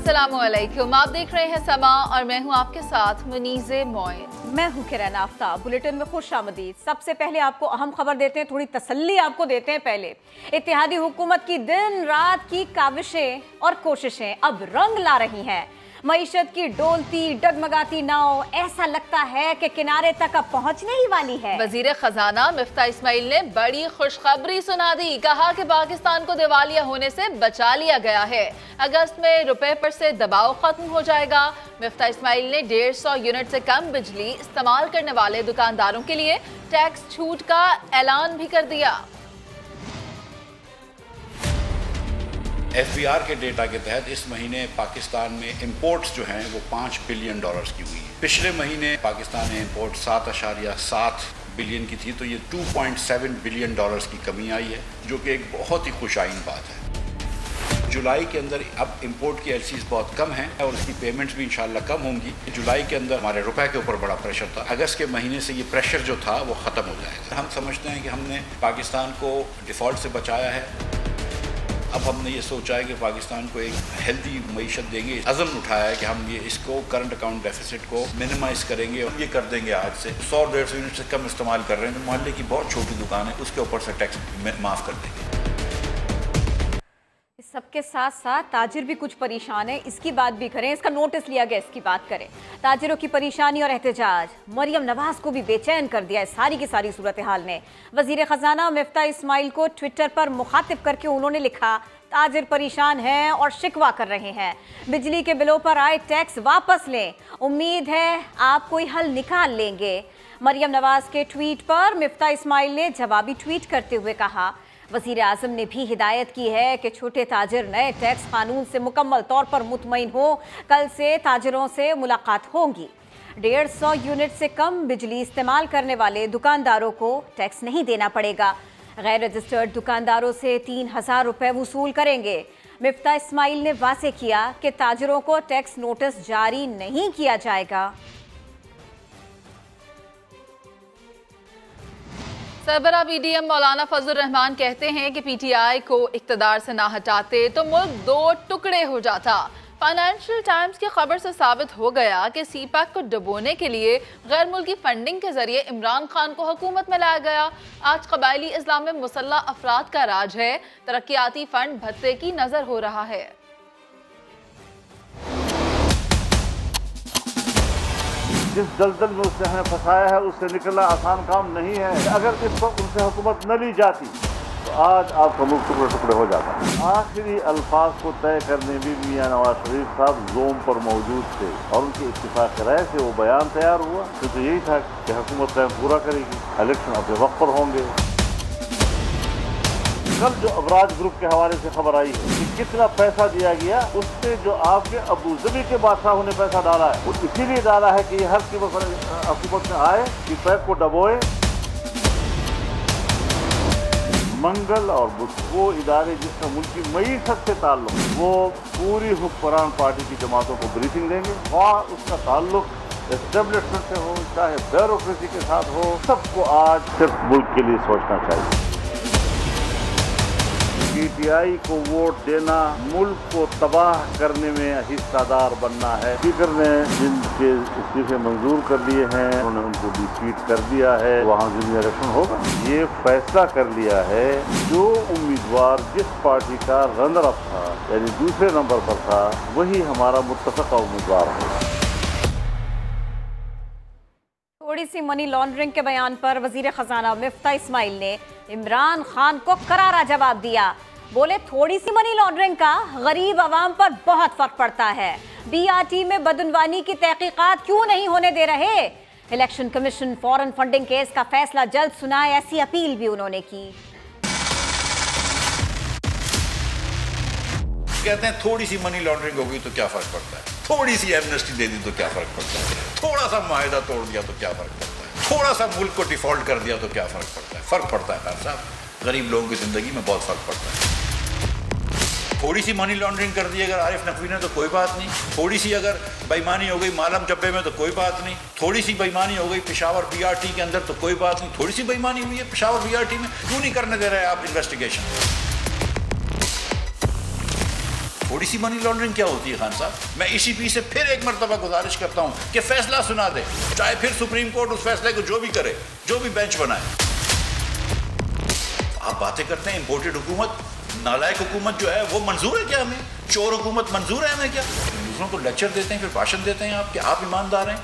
अस्सलामुअलैकुम, आप देख रहे हैं समा और मैं हूं आपके साथ मुनीज़े मोइन। मैं हूं किरण आफ्ताब। बुलेटिन में खुश आमदीद। सबसे पहले आपको अहम खबर देते हैं, थोड़ी तसल्ली आपको देते हैं। पहले इत्तेहादी हुकूमत की दिन रात की काविशें और कोशिशें अब रंग ला रही हैं। मईशत की डोलती डगमगाती नाव ऐसा लगता है कि किनारे तक अब पहुंचने ही वाली है। वजीर खजाना मिफ्ता इस्माइल ने बड़ी खुशखबरी सुना दी। कहा कि पाकिस्तान को दिवालिया होने से बचा लिया गया है। अगस्त में रुपए पर से दबाव खत्म हो जाएगा। मिफ्ता इस्माइल ने 150 यूनिट से कम बिजली इस्तेमाल करने वाले दुकानदारों के लिए टैक्स छूट का ऐलान भी कर दिया। FBR के डेटा के तहत इस महीने पाकिस्तान में इंपोर्ट्स जो हैं वो $5 बिलियन की हुई है। पिछले महीने पाकिस्तान ने इंपोर्ट 7.7 बिलियन की थी, तो ये $2.7 बिलियन की कमी आई है, जो कि एक बहुत ही खुशाइन बात है। जुलाई के अंदर अब इंपोर्ट की LCs बहुत कम हैं और उसकी पेमेंट्स भी इंशाल्लाह कम होंगी। जुलाई के अंदर हमारे रुपए के ऊपर बड़ा प्रेशर था। अगस्त के महीने से ये प्रेशर जो था वो ख़त्म हो जाएगा। हम समझते हैं कि हमने पाकिस्तान को डिफ़ॉल्ट से बचाया है। अब हमने ये सोचा है कि पाकिस्तान को एक हेल्दी मईशत देंगे। अज़म उठाया है कि हम ये इसको करंट अकाउंट डेफिसिट को मिनिमाइज करेंगे और ये कर देंगे। आज से 100-150 यूनिट से कम इस्तेमाल कर रहे हैं तो मोहल्ले की बहुत छोटी दुकान है, उसके ऊपर से टैक्स माफ़ कर देंगे। सबके साथ साथ ताजिर भी कुछ परेशान है, इसकी बात भी करें। इसका नोटिस लिया गया, इसकी बात करें। ताजिरों की परेशानी और एहतजाज मरियम नवाज को भी बेचैन कर दिया है सारी की सारी सूरत हाल ने। वजीर खजाना मिफ्ता इस्माइल को ट्विटर पर मुखातिब करके उन्होंने लिखा, ताजिर परेशान हैं और शिकवा कर रहे हैं। बिजली के बिलों पर आए टैक्स वापस लें, उम्मीद है आप कोई हल निकाल लेंगे। मरियम नवाज के ट्वीट पर मिफ्ता इस्माइल ने जवाबी ट्वीट करते हुए कहा, वज़ीर आज़म ने भी हिदायत की है कि छोटे ताजिर नए टैक्स कानून से मुकम्मल तौर पर मुतमईन हो। कल से ताजिरों से मुलाकात होगी। 150 यूनिट से कम बिजली इस्तेमाल करने वाले दुकानदारों को टैक्स नहीं देना पड़ेगा। गैर रजिस्टर्ड दुकानदारों से 3000 रुपये वसूल करेंगे। मिफ्ता इस्माइल ने वाज़ेह किया कि ताजिरों को टैक्स नोटिस जारी नहीं किया जाएगा। सरबराह PDM मौलाना फजल रहमान कहते हैं कि PTI को इक़्तिदार से ना हटाते तो मुल्क 2 टुकड़े हो जाता। फाइनेंशियल टाइम्स की खबर से साबित हो गया कि CPAC को डुबोने के लिए गैर मुल्की फंडिंग के जरिए इमरान खान को हुकूमत में लाया गया। आज कबायली इस्लाम में मुसल्लह अफराद का राज है। तरक्याती फंड भत्ते की नजर हो रहा है। जिस दलदल में उसने हमें फंसाया है उससे निकलना आसान काम नहीं है। अगर इस वक्त उनसे हुकूमत न ली जाती तो आज आपका मुल्क टुकड़े टुकड़े हो जाता। आखिरी अल्फाज को तय करने में मियां नवाज शरीफ साहब जोम पर मौजूद थे और उनके इत्तिफाक राय से वो बयान तैयार हुआ। तो यही था कि हुकूमत टाइम पूरा करेगी, इलेक्शन अपने वक्त पर होंगे। कल जो अबराज ग्रुप के हवाले से खबर आई है कि कितना पैसा दिया गया, उससे जो आपके अबू ज़बी के बादशाहों ने पैसा डाला है वो इसीलिए डाला है कि ये हर कीमत पर हुकूमत में आए कि पैक को डबोए। मंगल और बुध वो इदारे जिसका मुल्की मईशत से ताल्लुक, वो पूरी हुक्मरान पार्टी की जमातों को ब्रीफिंग देंगे और उसका ताल्लुक एस्टेब्लिशमेंट से हो चाहे ब्यूरोक्रेसी के साथ हो। सबको आज सिर्फ मुल्क के लिए सोचना चाहिए। PTI को वोट देना मुल्क को तबाह करने में हिस्सेदार बनना है। स्पीकर ने जिनके इस्तीफे मंजूर कर लिए हैं उन्होंने उनको डिफीट कर दिया है, वहाँ जिम्मे इलेक्शन होगा। ये फैसला कर लिया है जो उम्मीदवार जिस पार्टी का रनर अप था यानी दूसरे नंबर पर था वही हमारा मुत्तफ़क़ा उम्मीदवार है। थोड़ी सी मनी लॉन्ड्रिंग के बयान पर वजीर खजाना मिफ्ता इस्माइल ने इमरान खान को करारा जवाब दिया। बोले, थोड़ी सी मनी लॉन्ड्रिंग का गरीब आवाम पर बहुत फर्क पड़ता है। BRT में बदनवानी की तहकीकात क्यों नहीं होने दे रहे? Election commission foreign funding case का फैसला जल्द सुनाए, ऐसी अपील भी उन्होंने की। कहते हैं थोड़ी सी मनी लॉन्ड्रिंग हो गई तो क्या फर्क पड़ता है, थोड़ी सी एमनेस्टी दे दी तो क्या फर्क पड़ता है, थोड़ा सा माहिदा तोड़ दिया तो क्या फर्क पड़ता है, थोड़ा सा मुल्क को डिफॉल्ट कर दिया तो क्या फर्क पड़ता है। फर्क पड़ता है खान साहब, गरीब लोगों की जिंदगी में बहुत फर्क पड़ता है। थोड़ी सी मनी लॉन्ड्रिंग कर दी अगर आरिफ नकवी ने तो कोई बात नहीं, थोड़ी सी अगर बेईमानी हो गई मालम जब्बे में तो कोई बात नहीं, थोड़ी सी बेईमानी हो गई पेशावर BRT के अंदर तो कोई बात नहीं, थोड़ी सी बेईमानी हुई है पेशावर BRT में, क्यों नहीं करने दे रहे आप इन्वेस्टिगेशन? थोड़ी सी मनी लॉन्ड्रिंग क्या होती है खान साहब? मैं ECP से फिर एक मरतबा गुजारिश करता हूँ कि फैसला सुना दे, चाहे फिर सुप्रीम कोर्ट उस फैसले को जो भी करे, जो भी बेंच बनाए। आप बातें करते हैं इंपोर्टेड हुकूमत, नालायक हुकूमत जो है वो मंजूर है क्या हमें? चोर हुकूमत मंजूर है हमें क्या? दूसरों को लेक्चर देते हैं, फिर भाषण देते हैं आप कि आप ईमानदार हैं।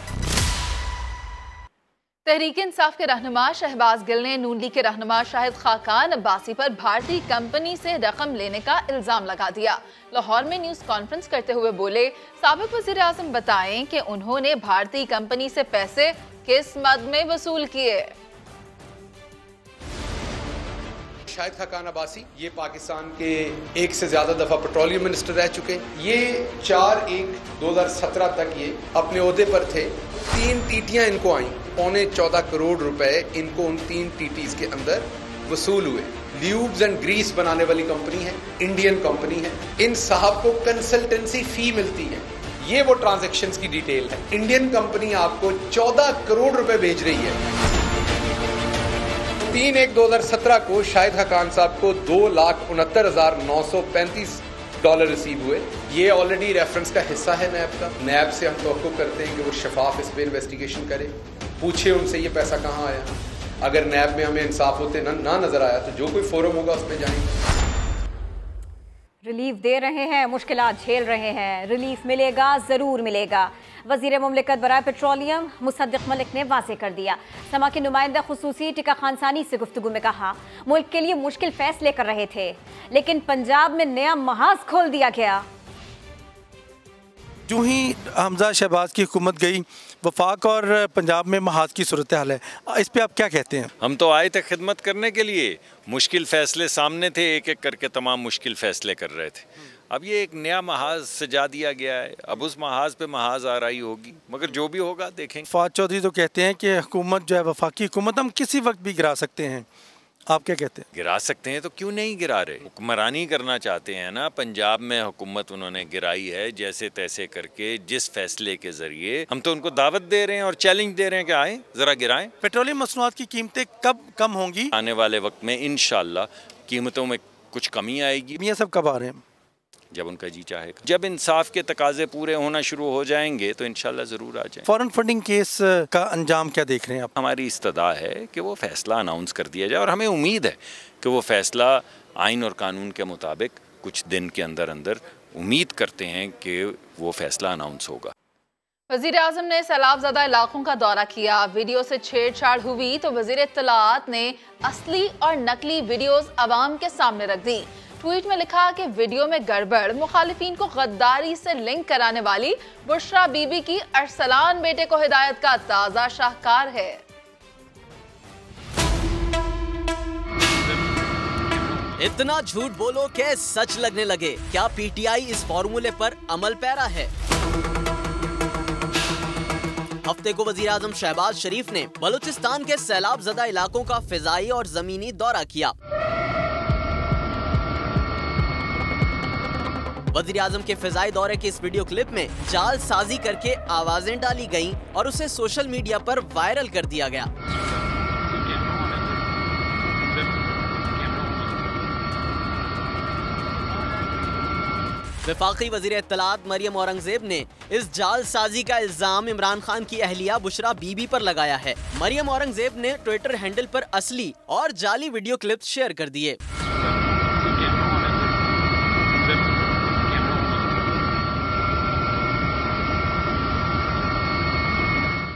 तहरीक इंसाफ के रहनुमा शहबाज गिल ने नून लीग के रहनुमा शाहिद खाकान अब्बासी पर भारतीय कंपनी से रकम लेने का इल्जाम लगा दिया। लाहौर में न्यूज कॉन्फ्रेंस करते हुए बोले, साबिक वजीर आजम बताएं कि उन्होंने भारतीय कंपनी से पैसे किस मद में वसूल किए। शाहिद खाकान अब्बासी ये पाकिस्तान के एक से ज्यादा दफा पेट्रोलियम मिनिस्टर रह चुके हैं। ये 4/1/2017 तक ये अपने ओहदे पर थे। 3 टीटियां इनको आई, 14.25 करोड़ रुपए इनको उन 3 टीटीज के अंदर वसूल हुए। ल्यूब्स एंड ग्रीस बनाने वाली कंपनी है, इंडियन कंपनी है। इन साहब को कंसल्टेंसी फी मिलती है। ये वो ट्रांजैक्शंस की डिटेल है। इंडियन कंपनी आपको 14 करोड़ रुपए भेज रही है। 3/1/2017 को शाहिद खाकान साहब को $2,69,935 रिसीव हुए। ये ऑलरेडी रेफरेंस का हिस्सा है नैब का। नैब से हम तवक्को करते हैं कि वो शफाफ इस पर इन्वेस्टिगेशन करे, पूछे उनसे ये पैसा कहाँ आया। अगर नैब में हमें इंसाफ होते ना नजर आया तो जो कोई फोरम होगा उस पर जाएंगे। रिलीफ दे रहे हैं, मुश्किलात झेल रहे हैं, रिलीफ मिलेगा, ज़रूर मिलेगा। वज़ीर मुमलिकत बराए पेट्रोलियम मुसद्दिक़ मलिक ने वाज़ेह कर दिया। समा के नुमाइंदा खुसूसी टिका खानसानी से गुफ्तगू में कहा, मुल्क के लिए मुश्किल फैसले कर रहे थे लेकिन पंजाब में नया महाज खोल दिया गया। जो ही हमजा शहबाज की हुकूमत गई, वफाक और पंजाब में महाज की सूरत हाल है, इस पे आप क्या कहते हैं? हम तो आए थे खिदमत करने के लिए। मुश्किल फ़ैसले सामने थे, एक एक करके तमाम मुश्किल फ़ैसले कर रहे थे। अब ये एक नया महाज सजा दिया गया है, अब उस महाज पे महाज आ रही होगी, मगर जो भी होगा देखेंगे। फवाद चौधरी तो कहते हैं कि हुकूमत जो है वफाकी हुकूमत हम किसी वक्त भी गिरा सकते हैं, आप क्या कहते हैं? गिरा सकते हैं तो क्यों नहीं गिरा रहे? हुक्मरानी करना चाहते हैं ना। पंजाब में हुकूमत उन्होंने गिराई है जैसे तैसे करके, जिस फैसले के जरिए। हम तो उनको दावत दे रहे हैं और चैलेंज दे रहे हैं कि आए जरा गिराएं। पेट्रोलियम मसनूआत की कीमतें कब कम होंगी? आने वाले वक्त में इंशाल्लाह कीमतों में कुछ कमी आएगी। ये सब कब आ रहे हैं? जब उनका जी चाहेगा। जब इंसाफ के तकाजे पूरे होना शुरू हो जाएंगे तो इंशाल्लाह ज़रूर आ जाए। फॉरेन फंडिंग केस का अंजाम क्या देख रहे हैं आप? हमारी इस्तदा है कि वो फैसला अनाउंस कर दिया जाए और हमें उम्मीद है कि वो फैसला आइन और कानून के मुताबिक कुछ दिन के अंदर अंदर उम्मीद करते हैं कि वो फैसला अनाउंस होगा। वज़ीर आज़म ने सैलाबज़दा इलाकों का दौरा किया, वीडियो से छेड़छाड़ हुई तो वज़ीर इत्तलाआत ने असली और नकली वीडियोस अवाम के सामने रख दी। ट्वीट में लिखा कि वीडियो में गड़बड़ मुखालिफिन को गद्दारी से लिंक कराने वाली बुशरा बीबी की अरसलान बेटे को हिदायत का ताज़ा शाहकार है। इतना झूठ बोलो कि सच लगने लगे। क्या पीटीआई इस फॉर्मूले पर अमल पैरा है? हफ्ते को वजीर आजम शहबाज शरीफ ने बलूचिस्तान के सैलाब ज़दा इलाकों का फिजाई और जमीनी दौरा किया। वजीर आजम के फिजाई दौरे के इस वीडियो क्लिप में जाल साजी करके आवाजें डाली गईं और उसे सोशल मीडिया पर वायरल कर दिया गया। वफाकी वजीर इत्तलात मरियम औरंगजेब ने इस जाल साजी का इल्जाम इमरान खान की अहलिया बुशरा बीबी पर लगाया है। मरियम औरंगजेब ने ट्विटर हैंडल पर असली और जाली वीडियो क्लिप शेयर कर दिए।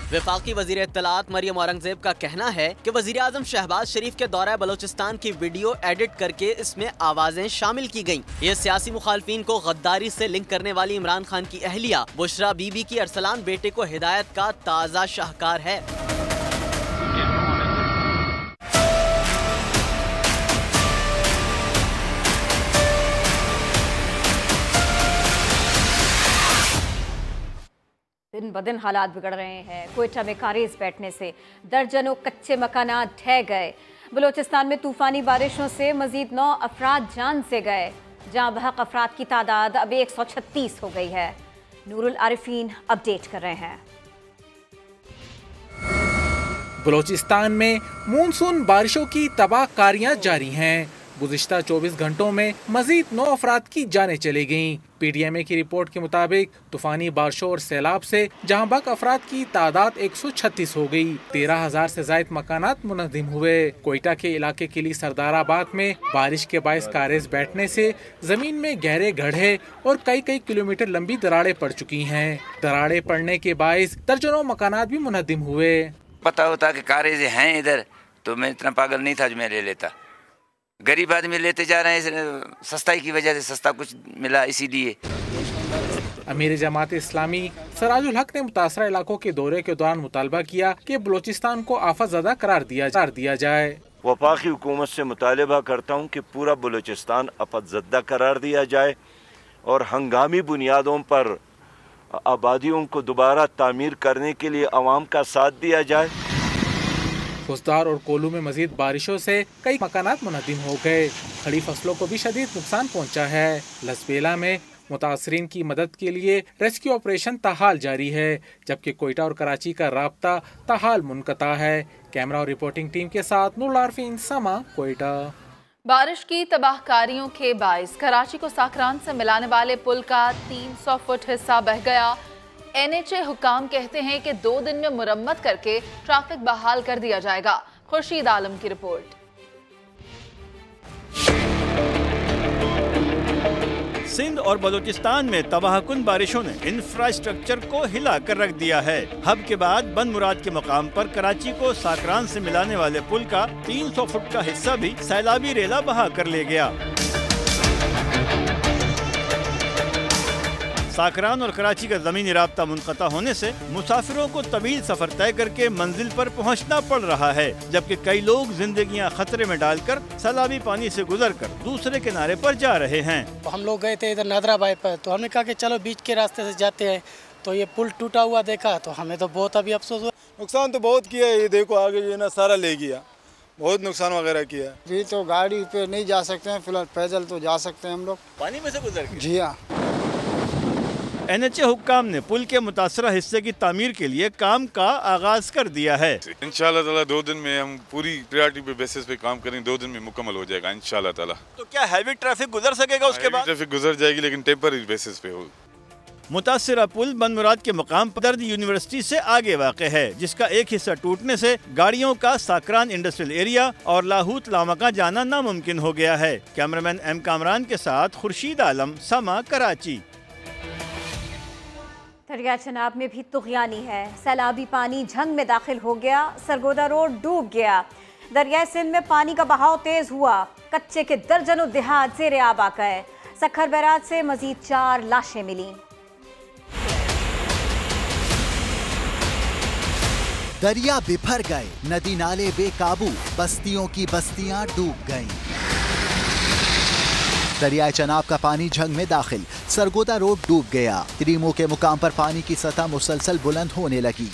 वफाकी वजीर इत्तलात मरियम औरंगजेब का कहना है कि वजीर आजम शहबाज शरीफ के दौरा बलोचिस्तान की वीडियो एडिट करके इसमें आवाजें शामिल की गयी। ये सियासी मुखालफिन को गद्दारी से लिंक करने वाली इमरान खान की अहलिया बुशरा बीबी की अरसलान बेटे को हिदायत का ताज़ा शाहकार है। दिन ब दिन हालात बिगड़ रहे हैं। क्वेटा में कारेज बैठने से दर्जनों कच्चे मकानात ढह गए। बलूचिस्तान में तूफानी बारिशों से मजीद 9 अफराद जान से गए। जहां बहक अफराद की तादाद अब 136 हो गई है। नूरुल आरिफीन अपडेट कर रहे हैं। बलूचिस्तान में मानसून बारिशों की तबाहकारियां जारी हैं। गुज़िश्ता 24 घंटों में मजीद 9 अफराद की जानें चली गईं। PDMA की रिपोर्ट के मुताबिक तूफानी बारिशों और सैलाब से जहां बक अफराद की तादाद 136 हो गई। 13,000 से ज्यादा मकानात मुनहदिम हुए। कोयटा के इलाके के लिए सरदाराबाद में बारिश के बायस कारेज बैठने से जमीन में गहरे गड्ढे और कई किलोमीटर लंबी दरारें पड़ चुकी हैं। दरारें पड़ने के बायस दर्जनों मकानात भी मुनहदिम हुए। पता होता कि कारेज हैं इधर तो मैं इतना पागल नहीं था जो मैं ले लेता। गरीब आदमी लेते जा रहे हैं, सस्ताई की वजह से सस्ता कुछ मिला इसीलिए। अमीर जमात इस्लामी सराजुल हक ने मुतासरा इलाकों के दौरे के दौरान मुतालबा किया कि बलोचिस्तान को आफत ज़दा करार दिया जाए। वफाकी हुकूमत से मुतालबा करता हूँ कि पूरा बलोचिस्तान आफत ज़दा करार दिया जाए और हंगामी बुनियादों पर आबादियों को दोबारा तामीर करने के लिए अवाम का साथ दिया जाए। खुसदार और कोलू में मजीद बारिशों से कई मकानात मुनहदिम हो गए। खड़ी फसलों को भी शदीद नुकसान पहुंचा है। लसबेला में मुतासरीन की मदद के लिए रेस्क्यू ऑपरेशन ताहाल जारी है, जबकि कोयटा और कराची का राब्ता ताहाल मुनक़ता है। कैमरा और रिपोर्टिंग टीम के साथ नूर आरफीन, समा, कोयटा। बारिश की तबाहकारियों के बायस कराची को साकरान से मिलाने वाले पुल का 300 फुट हिस्सा बह गया। NHA हुकाम कहते हैं कि 2 दिन में मुरम्मत करके ट्रैफिक बहाल कर दिया जाएगा। खुर्शीद आलम की रिपोर्ट। सिंध और बलूचिस्तान में तबाहकुन बारिशों ने इंफ्रास्ट्रक्चर को हिला कर रख दिया है। हब के बाद बन मुराद के मकाम पर कराची को साकरान से मिलाने वाले पुल का 300 फुट का हिस्सा भी सैलाबी रेला बहा कर ले गया। साकरान और कराची का जमीनी राब्ता मुनक़ता होने से मुसाफिरों को तवील सफर तय करके मंजिल पर पहुंचना पड़ रहा है, जबकि कई लोग जिंदगियां खतरे में डालकर सैलाबी पानी से गुजरकर दूसरे किनारे पर जा रहे हैं। हम लोग गए थे इधर नादराबाद पर, तो हमने कहा कि चलो बीच के रास्ते से जाते हैं, तो ये पुल टूटा हुआ देखा तो हमें तो बहुत अभी अफसोस हुआ। नुकसान तो बहुत किया है, ये देखो आगे जो है ना सारा ले गया, बहुत नुकसान वगैरह किया। अभी तो गाड़ी पे नहीं जा सकते हैं, फिलहाल पैदल तो जा सकते हैं हम लोग पानी में से गुजर के। जी हाँ। NHA हुक्काम ने पुल के मुतासरा हिस्से की तामीर के लिए काम का आगाज कर दिया है। इंशाल्लाह ताला 2 दिन में हम पूरी प्रायोरिटी पे बेसिस पे काम करेंगे, 2 दिन में मुकम्मल हो जाएगा इंशाल्लाह ताला। तो क्या हैवी ट्रैफिक गुजर सकेगा उसके बाद? ट्रैफिक गुजर जाएगी लेकिन टेम्पररी बेसिस पे हो। मुतासरा पुल बन मुराद के मकाम पर दर्द यूनिवर्सिटी से आगे वाक़ है, जिसका एक हिस्सा टूटने से गाड़ियों का साकरान इंडस्ट्रियल एरिया और लाहौत लामका जाना नामुमकिन हो गया है। कैमरामैन M कामरान के साथ खुर्शीद आलम, समा, कराची। दरिया चनाब में भी तुग़यानी है। सैलाबी पानी झंग में दाखिल हो गया, सरगोदा रोड डूब गया। दरियाए सिंध में पानी का बहाव तेज हुआ, कच्चे के दर्जनों देहात ज़ेरे आब आ गए। सखर बैराज से मजीद 4 लाशें मिली। दरिया बिफर गए, नदी नाले बेकाबू, बस्तियों की बस्तियां डूब गईं। दरियाए चनाब का पानी झंग में दाखिल, सरगोदा रोड डूब गया। त्रीमो के मुकाम पर पानी की सतह मुसलसल बुलंद होने लगी।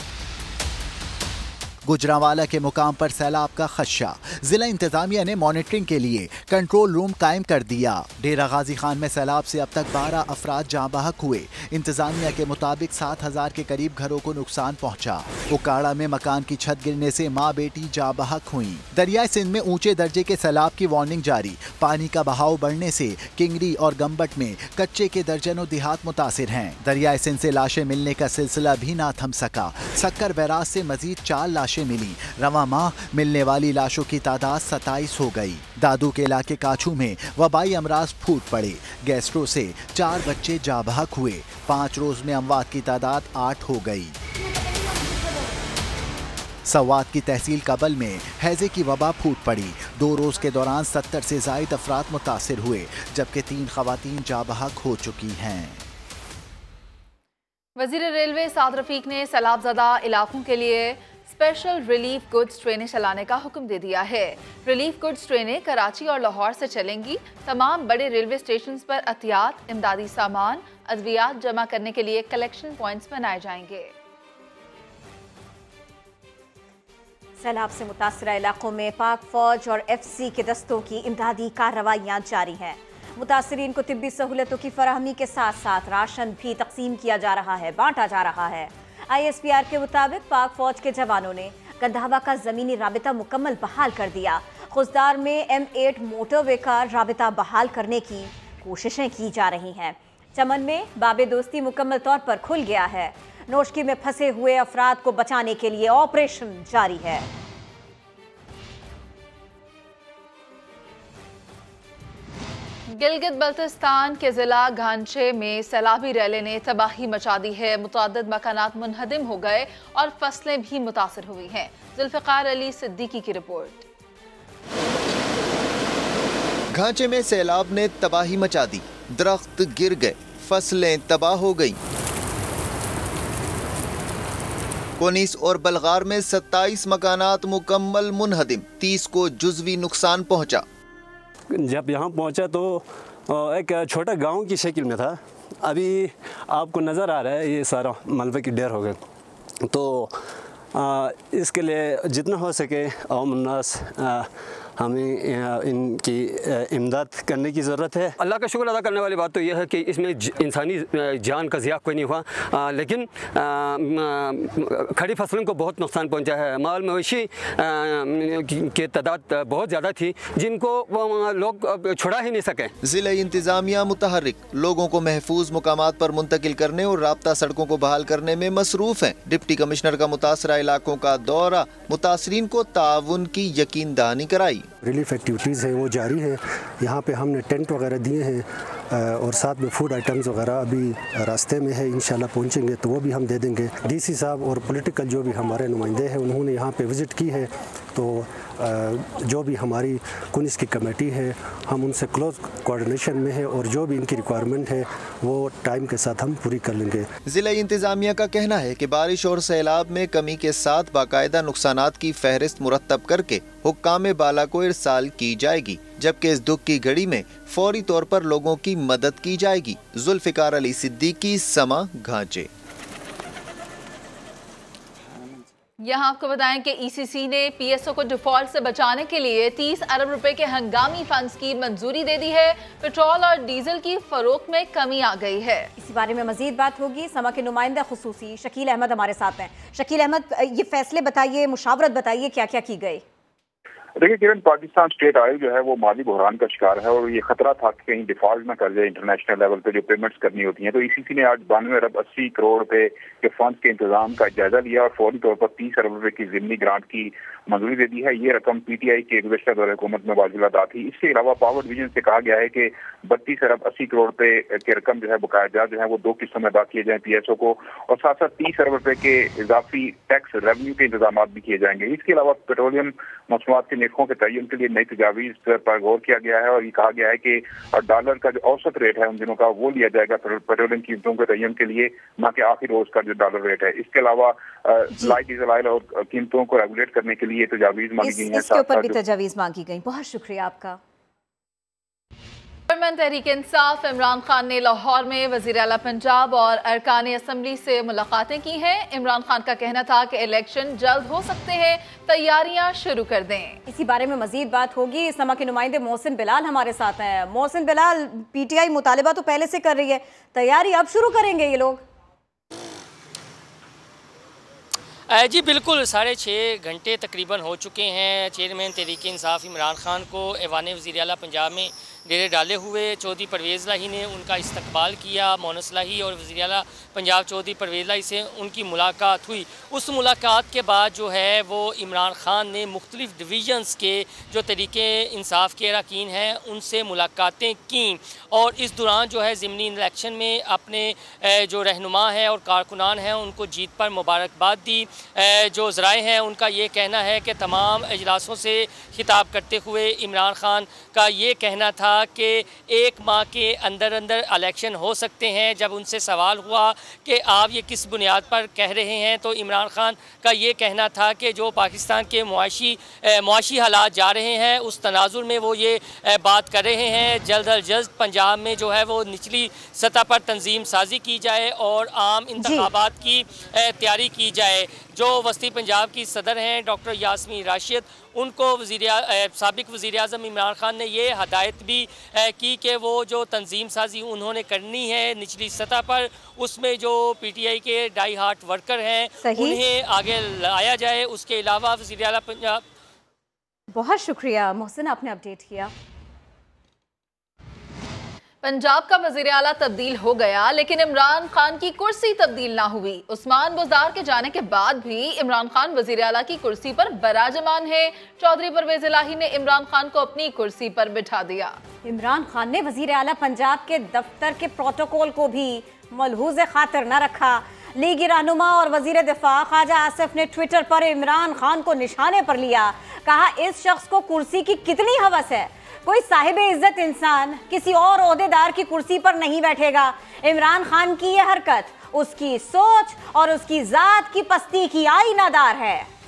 गुजरांवाला के मुकाम पर सैलाब का खदशा, जिला इंतजामिया ने मॉनिटरिंग के लिए कंट्रोल रूम कायम कर दिया। डेरा गाजी खान में सैलाब से अब तक 12 अफराद जाँ बहक हुए। इंतजामिया के मुताबिक 7,000 के करीब घरों को नुकसान पहुंचा। उकाड़ा में मकान की छत गिरने से माँ बेटी जाँ बहक हुई। दरियाए सिंध में ऊंचे दर्जे के सैलाब की वार्निंग जारी। पानी का बहाव बढ़ने से किंगरी और गम्बट में कच्चे के दर्जनों देहात मुतासिर हैं। दरियाए सिंध से लाशें मिलने का सिलसिला भी ना थम सका। सक्कर बैराज से मजीद 4 लाशें मिली। रवा माह मिलने वाली लाशों की तादाद 27 हो गई। दादू के इलाके काछू में वबाई अमराज फूट पड़े। गैस्ट्रो से 4 बच्चे जाँ बहक हुए। 5 रोज में अमवात की तादाद 8 हो गई। सवात की तहसील कबल में हैजे की वबा फूट पड़ी। 2 रोज के दौरान 70 से ज़ायद अफराद मुतासिर हुए, जबकि 3 खवातीन जाँ बहक हो चुकी हैं। वज़ीर रेलवे साद रफीक ने सैलाबज़दा इलाकों के लिए स्पेशल रिलीफ गुड्स ट्रेनें चलाने का हुक्म दे दिया है। रिलीफ गुड्स ट्रेनें कराची और लाहौर से चलेंगी। तमाम बड़े रेलवे स्टेशन पर एहतियात, इमदादी सामान, अद्वियात जमा करने के लिए कलेक्शन पॉइंट्स बनाए जाएंगे। सैलाब से मुतासरा इलाकों में पाक फौज और FC के दस्तों की इमदादी कार्रवाइयाँ जारी हैं। मुतासरीन को तिब्बी सहूलतों की फराहमी के साथ साथ राशन भी तकसीम किया जा रहा है, बांटा जा रहा है। ISPR के मुताबिक पाक फौज के जवानों ने कंधावा का ज़मीनी राबिता मुकम्मल बहाल कर दिया। खुसदार में M8 मोटरवे का राबिता बहाल करने की कोशिशें की जा रही हैं। चमन में बाबे दोस्ती मुकम्मल तौर पर खुल गया है। नोशकी में फंसे हुए अफराद को बचाने के लिए ऑपरेशन जारी है। गिलगित बल्तिस्तान के जिला घांचे में सैलाबी रैले ने तबाही मचा दी है। मुतअद्दिद मकानात मुनहदिम हो गए और फसलें भी मुतासर हुई हैं। जुल्फ़िकार अली सिद्दीकी की रिपोर्ट। घांचे में सैलाब ने तबाही मचा दी, दरख्त गिर गए, फसलें तबाह हो गईं। कोनीस और बलगार में 27 मकानात मुकम्मल मुनहदिम, 30 को जुज़वी नुकसान पहुंचा। जब यहाँ पहुँचा तो एक छोटा गांव की शक्ल में था। अभी आपको नज़र आ रहा है ये सारा मलबे की ढेर हो गए। तो इसके लिए जितना हो सके आम उन्नास हमें इनकी इमदाद करने की ज़रूरत है। अल्लाह का शुक्र अदा करने वाली बात तो यह है कि इसमें इंसानी जान का ज़िया कोई नहीं हुआ, लेकिन खड़ी फसलों को बहुत नुकसान पहुंचा है। माल मवेशी की तादाद बहुत ज़्यादा थी जिनको लोग छुड़ा ही नहीं सके। ज़िला इंतज़ामिया मुतहर्रिक, लोगों को महफूज मुकामात पर मुंतकिल करने और राब्ता सड़कों को बहाल करने में मसरूफ़ हैं। डिप्टी कमिश्नर का मुतासरा इलाकों का दौरा, मुतासरीन को ताउन की यकीन दहानी कराई। रिलीफ एक्टिविटीज़ हैं वो जारी है। यहाँ पे हमने टेंट वगैरह दिए हैं और साथ में फूड आइटम्स वगैरह अभी रास्ते में है, इंशाल्लाह पहुँचेंगे तो वो भी हम दे देंगे। डीसी साहब और पॉलिटिकल जो भी हमारे नुमाइंदे हैं उन्होंने यहाँ पे विज़िट की है, तो जो भी हमारी कुनिस की कमेटी है हम उनसे क्लोज कोऑर्डिनेशन में है और जो भी इनकी रिक्वायरमेंट है वो टाइम के साथ हम पूरी कर लेंगे। ज़िला इंतज़ामिया का कहना है कि बारिश और सैलाब में कमी के साथ बाकायदा नुकसानात की फहरिस्त मुरतब करके हुक्काम बाला को इरसाल की जाएगी, जबकि इस दुख की घड़ी में फौरी तौर पर लोगों की मदद की जाएगी। जुल्फ़िकार अली सिद्दीकी, समा, घांचे। यहाँ आपको बताएं कि ईसीसी ने पीएसओ को डिफॉल्ट से बचाने के लिए 30 अरब रुपए के हंगामी फंड्स की मंजूरी दे दी है। पेट्रोल और डीजल की फरोख्त में कमी आ गई है। इसी बारे में मजीद बात होगी। समा के नुमाइंदा खुसूसी शकील अहमद हमारे साथ हैं। शकील अहमद, ये फैसले बताइए, मुशावरत बताइए, क्या क्या की गई? देखिए किरण, पाकिस्तान स्टेट ऑयल जो है वो माली बहरान का शिकार है और ये खतरा था कि कहीं डिफॉल्ट ना कर जाए इंटरनेशनल लेवल पे जो पेमेंट्स करनी होती हैं। तो ईसीसी ने आज 92 अरब 80 करोड़ रुपए के फंड्स के इंतजाम का जायजा लिया और फौरी तौर पर 30 अरब रुपए की ज़िमनी ग्रांट की मंजूरी दे दी है। ये रकम पीटीआई के गुज़श्ता दौरे हुकूमत में वाजिब अदा थी। इसके अलावा पावर डिवीजन से कहा गया है कि 32 अरब 80 करोड़ रुपए की रकम जो है बकाया जो है वो 2 किस्तों में अदा किए जाए पीएसओ को, और साथ साथ 30 अरब रुपए के इजाफी टैक्स रेवेन्यू के इंतजाम भी किए जाएंगे। इसके अलावा पेट्रोलियम मसनूआत के निर्खों के तयन के लिए नई तजावीज़ पर गौर किया गया है और ये कहा गया है कि डॉलर का जो औसत रेट है उन दिनों का वो लिया जाएगा पेट्रोलियम कीमतों के तयन के लिए, ना कि आखिर रोज का जो डॉलर रेट है। इसके अलावा लाइट डीजल ऑयल और कीमतों को रेगुलेट करने के लिए तजावीज़ मांगी गई है। इसके ऊपर भी तजावीज़ मांगी गई। बहुत शुक्रिया आपका। चेयरमैन तहरीक इंसाफ इमरान खान ने लाहौर में वज़ीर आला पंजाब और अरकान असम्बली से मुलाकातें की हैं। इमरान खान का कहना था कि इलेक्शन जल्द हो सकते हैं, तैयारियां शुरू कर दें। इसी बारे में मजीद बात होगी। समा के नुमाइंदे मोहसिन बिलाल हमारे साथ हैं। मोहसिन बिलाल, पीटीआई मुतालिबा तो पहले से कर रही है, तैयारी अब शुरू करेंगे ये लोग? जी बिल्कुल, 6.5 घंटे तकरीबन हो चुके हैं चेयरमैन तहरीक इंसाफ इमरान खान को ऐवान वज़ीर आला पंजाब में डेरे डाले हुए। चौधरी परवेज़ लाही ने उनका इस्तकबाल किया। मोनस लाही और वज़ीर आला पंजाब चौधरी परवेज़ लाही से उनकी मुलाकात हुई। उस मुलाकात के बाद जो है वो इमरान खान ने मुख्तलिफ़ डिवीज़न्स के जो तहरीके इंसाफ के अरकान हैं उनसे मुलाकातें की और इस दौरान जो है ज़िमनी इलेक्शन में अपने जो रहनुमा हैं और कारकुनान हैं उनको जीत पर मुबारकबाद दी। जो ज़राए हैं उनका ये कहना है कि तमाम इजलासों से खिताब करते हुए इमरान खान का ये कहना था कि 1 माह के अंदर अंदर इलेक्शन हो सकते हैं। जब उनसे सवाल हुआ कि आप ये किस बुनियाद पर कह रहे हैं तो इमरान खान का ये कहना था कि जो पाकिस्तान के मुआशी हालात जा रहे हैं उस तनाजुर में वो ये बात कर रहे हैं। जल्द अज जल्द पंजाब में जो है वो निचली सतह पर तंजीम साजी की जाए और आम इंतखाबात की तैयारी की जाए। जो वस्ती पंजाब की सदर हैं डॉक्टर यास्मीन राशिद, उनको साबिक वज़ीर आज़म इमरान खान ने ये हदायत भी की कि वो जो तंजीम साजी उन्होंने करनी है निचली सतह पर, उसमें जो पीटीआई के डाई हार्ट वर्कर हैं उन्हें आगे लाया जाए। उसके अलावा वज़ीर आला पंजाब। बहुत शुक्रिया मोहसिन, आपने अपडेट किया। पंजाब का वजीर आला तब्दील हो गया, लेकिन इमरान खान की कुर्सी तब्दील ना हुई। उस्मान बुज़दार के जाने के बाद भी इमरान खान वजीर आला की कुर्सी पर बराजमान है। चौधरी परवेज इलाही ने इमरान खान को अपनी कुर्सी पर बिठा दिया। इमरान खान ने वजीर आला पंजाब के दफ्तर के प्रोटोकॉल को भी मलहूज खातिर न रखा। लीगी रहनुमा और वजीर दिफा ख्वाजा आसिफ ने ट्विटर पर इमरान खान को निशाने पर लिया। कहा, इस शख्स को कुर्सी की कितनी हवस है, कोई साहिब इज्जत इंसान किसी और ओहदेदार की कुर्सी पर नहीं बैठेगा। इमरान खान की यह हरकत उसकी सोच और उसकी जात की पस्ती की आईनादार है।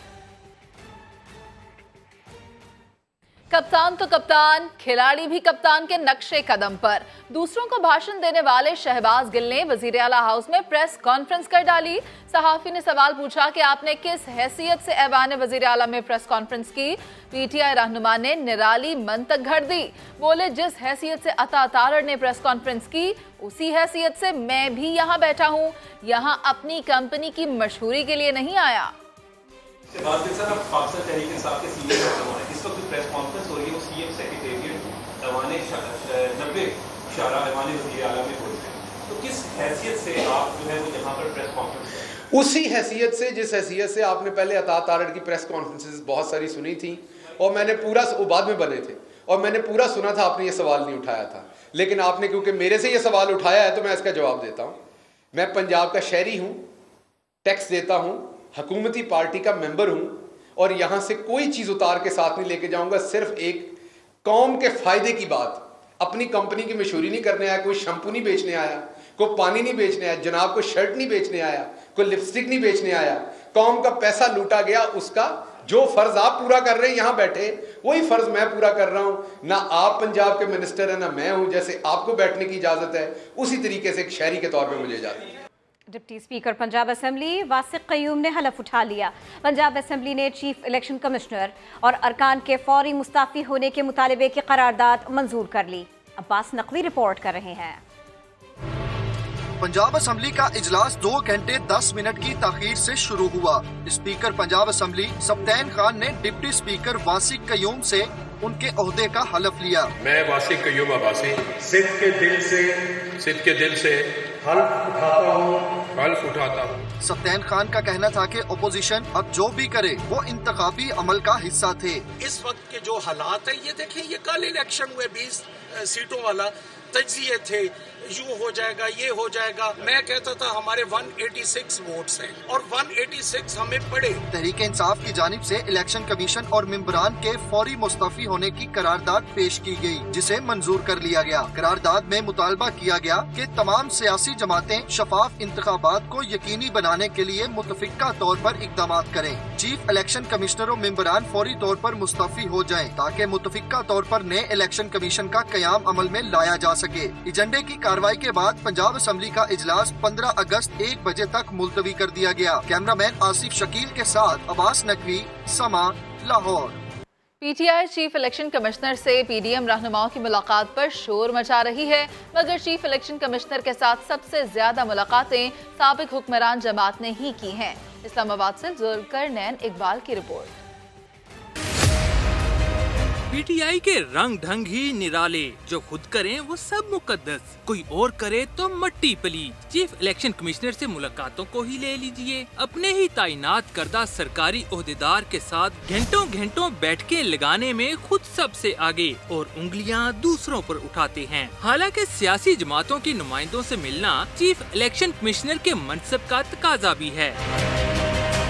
कप्तान तो कप्तान, खिलाड़ी भी कप्तान के नक्शे कदम पर। दूसरों को भाषण देने वाले शहबाज गिल ने वजीर आला हाउस में प्रेस कॉन्फ्रेंस कर डाली। सहाफी ने सवाल पूछा कि आपने किस हैसियत से ऐवान वजीर आला में प्रेस कॉन्फ्रेंस की। पीटीआई रहनुमा ने निराली मंतक घड़ दी। बोले, जिस हैसियत से अता तारड़ ने प्रेस कॉन्फ्रेंस की, उसी हैसियत से मैं भी यहाँ बैठा हूँ। यहाँ अपनी कंपनी की मशहूरी के लिए नहीं आया। प्रेस कॉन्फ्रेंस हो रही है, वो सीएम सेक्रेटेरिएट तो किस हैसियत से आप जो है वो यहाँ पर प्रेस कॉन्फ्रेंस? उसी हैसियत से जिस हैसियत से आपने पहले अता तारड़ की प्रेस कॉन्फ्रेंसेस बहुत सारी सुनी थी और मैंने पूरा बाद में बने थे और मैंने पूरा सुना था, आपने ये सवाल नहीं उठाया था। लेकिन आपने क्योंकि मेरे से ये सवाल उठाया है तो मैं इसका जवाब देता हूँ। मैं पंजाब का शहरी हूँ, टैक्स देता हूँ, हुकूमती पार्टी का मेंबर हूँ और यहाँ से कोई चीज़ उतार के साथ नहीं लेके जाऊँगा। सिर्फ एक कौम के फायदे की बात, अपनी कंपनी की मशहूरी नहीं करने आया, कोई शैम्पू नहीं बेचने आया, कोई पानी नहीं बेचने आया, जनाब को शर्ट नहीं बेचने आया, कोई लिपस्टिक नहीं बेचने आया। कौम का पैसा लूटा गया, उसका जो फर्ज आप पूरा कर रहे हैं यहाँ बैठे, वही फर्ज मैं पूरा कर रहा हूँ। ना आप पंजाब के मिनिस्टर हैं ना मैं हूँ। जैसे आपको बैठने की इजाज़त है, उसी तरीके से एक शहरी के तौर पर मुझे इजाज़त है। Deputy speaker Punjab assembly वासिक Qayyum ने हलफ उठा लिया। पंजाब असेंबली ने चीफ इलेक्शन कमिश्नर और अरकान के फौरी मुस्ताफी होने के मुतालिबे की करारदाद मंजूर कर ली। अब्बास नकवी रिपोर्ट कर रहे हैं। पंजाब असेंबली का इजलास 2 घंटे 10 मिनट की ताखीर से शुरू हुआ। स्पीकर पंजाब असेंबली सब्तैन खान ने डिप्टी स्पीकर वासिक कयूम से उनके ओहदे का हलफ लिया। मैं वासिक कयूम अब्बासी सिद्ध के दिल से हल्फ उठाता हूँ। सब्तैन खान का कहना था कि ओपोजिशन अब जो भी करे वो इंतखाबी अमल का हिस्सा थे। इस वक्त के जो हालात है, ये देखें, ये कल इलेक्शन हुए 20 सीटों वाला तज्जिए थे, यूं हो जाएगा, ये हो जाएगा। मैं कहता था हमारे 186 वोट्स हैं और 186 हमें पड़े। तहरीक इंसाफ की जानिब से इलेक्शन कमीशन और मेंबरान के फौरी मुस्तफी होने की करारदाद पेश की गई, जिसे मंजूर कर लिया गया। करारदाद में मुतालबा किया गया कि तमाम सियासी जमातें शफाफ इंतखाबात को यकीनी बनाने के लिए मुतफिका तौर पर इकदाम करें। चीफ इलेक्शन कमिश्नर और मेंबरान फौरी तौर पर मुस्तफी हो जाएं, ताकि मुतफिका तौर पर नए इलेक्शन कमीशन का कयाम अमल में लाया जा सके। एजेंडे की कार्रवाई के बाद पंजाब असेंबली का इजलास 15 अगस्त 1 बजे तक मुलतवी कर दिया गया। कैमरामैन आसिफ शकील के साथ अब्बास नकवी, समा, Lahore. PTI chief election commissioner से पीडीएम रहनुमाओं की मुलाकात पर शोर मचा रही है, मगर चीफ इलेक्शन कमिश्नर के साथ सबसे ज्यादा मुलाकातें साबिक हुक्मरान जमात ने ही की हैं। इस्लामाबाद से जुल्फिकार इकबाल की रिपोर्ट। पीटीआई के रंग ढंग ही निराले, जो खुद करें वो सब मुकद्दस, कोई और करे तो मट्टी पली। चीफ इलेक्शन कमिश्नर से मुलाकातों को ही ले लीजिए। अपने ही तैनात करदा सरकारी ओहदेदार के साथ घंटों घंटों बैठकें लगाने में खुद सबसे आगे और उंगलियां दूसरों पर उठाते हैं। हालांकि सियासी जमातों के नुमाइंदों से मिलना चीफ इलेक्शन कमिश्नर के मनसब का तकाजा भी है।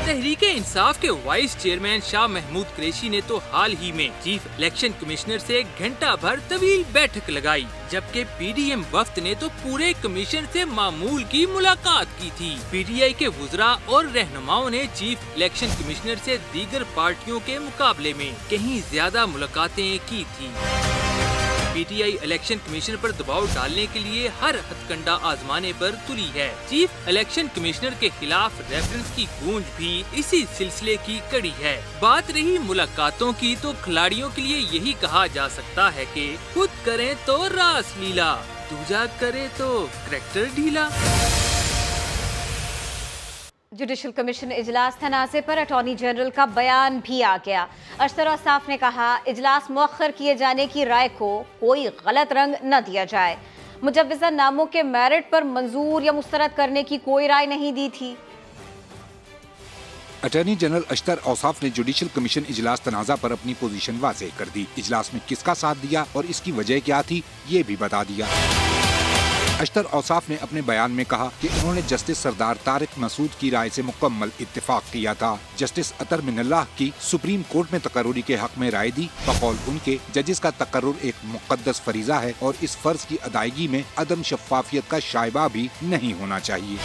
तहरीक इंसाफ के वाइस चेयरमैन शाह महमूद कुरैशी ने तो हाल ही में चीफ इलेक्शन कमिश्नर से घंटा भर तवील बैठक लगाई, जबकि पीडीएम वफ्द ने तो पूरे कमीशन से मामूल की मुलाकात की थी। पीटीआई के वुज़रा और रहनुमाओं ने चीफ इलेक्शन कमिश्नर से दीगर पार्टियों के मुकाबले में कहीं ज्यादा मुलाकातें की थी। पीटीआई इलेक्शन कमीशन पर दबाव डालने के लिए हर हथकंडा आजमाने पर तुली है। चीफ इलेक्शन कमिश्नर के खिलाफ रेफरेंस की गूंज भी इसी सिलसिले की कड़ी है। बात रही मुलाकातों की, तो खिलाड़ियों के लिए यही कहा जा सकता है कि खुद करें तो रास लीला, दूजा करे तो करैक्टर ढीला। जुडिशल कमीशन इजलास तनाज़े पर अटॉर्नी जनरल का बयान भी आ गया। अशतर औसाफ ने कहा, इजलास मुअख्खर किए जाने की राय को कोई गलत रंग न दिया जाए। मुजव्वज़ा नामों के मेरिट पर मंजूर या मुस्तरद करने की कोई राय नहीं दी थी। अटॉर्नी जनरल अशतर औसाफ ने जुडिशल कमीशन इजलास तनाज़ा पर अपनी पोजीशन वाज़ेह कर दी। इजलास में किसका साथ दिया और इसकी वजह क्या थी, ये भी बता दिया। अशतर औसाफ ने अपने बयान में कहा कि उन्होंने जस्टिस सरदार तारिक मसूद की राय से मुकम्मल इत्तेफाक किया था। जस्टिस अतर मिनल्लाह की सुप्रीम कोर्ट में तकर्रुरी के हक में राय दी। बकौल उनके, जजेस का तकर्रुर एक मुक़द्दस फरीज़ा है और इस फर्ज की अदायगी में अदम शफ़ाफियत का शायबा भी नहीं होना चाहिए।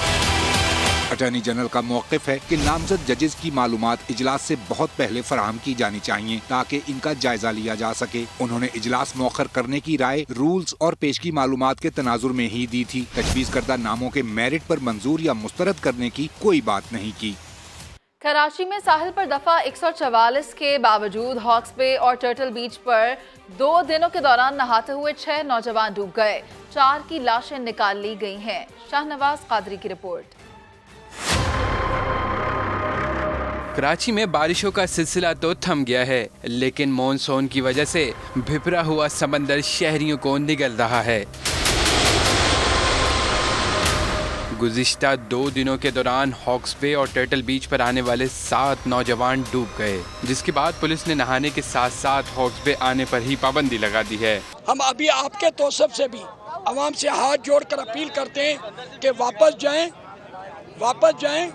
अटॉर्नी जनरल का मौक़िफ़ है कि नामजद जजेस की मालूमात इजलास से बहुत पहले फराहम की जानी चाहिए ताकि इनका जायजा लिया जा सके। उन्होंने इजलास मौखर करने की राय रूल्स और पेशगी मालूमात के तनाजुर में ही दी थी। तजवीज़ करदा नामों के मेरिट पर मंजूर या मुस्तरद करने की कोई बात नहीं की। कराची में साहिल पर दफा 144 के बावजूद हॉक्स बे और टर्टल बीच पर 2 दिनों के दौरान नहाते हुए 6 नौजवान डूब गए। 4 की लाशें निकाल ली गई हैं। शाहनवाज कादरी की रिपोर्ट। कराची में बारिशों का सिलसिला तो थम गया है, लेकिन मॉनसून की वजह से भिपरा हुआ समंदर शहरियों को निगल रहा है। गुज़िश्ता 2 दिनों के दौरान हॉक्स बे और टर्टल बीच पर आने वाले 7 नौजवान डूब गए, जिसके बाद पुलिस ने नहाने के साथ साथ हॉक्स बे आने पर ही पाबंदी लगा दी है। हम अभी आपके तौसब से भी आवाम से हाथ जोड़कर अपील करते हैं कि वापस जाएं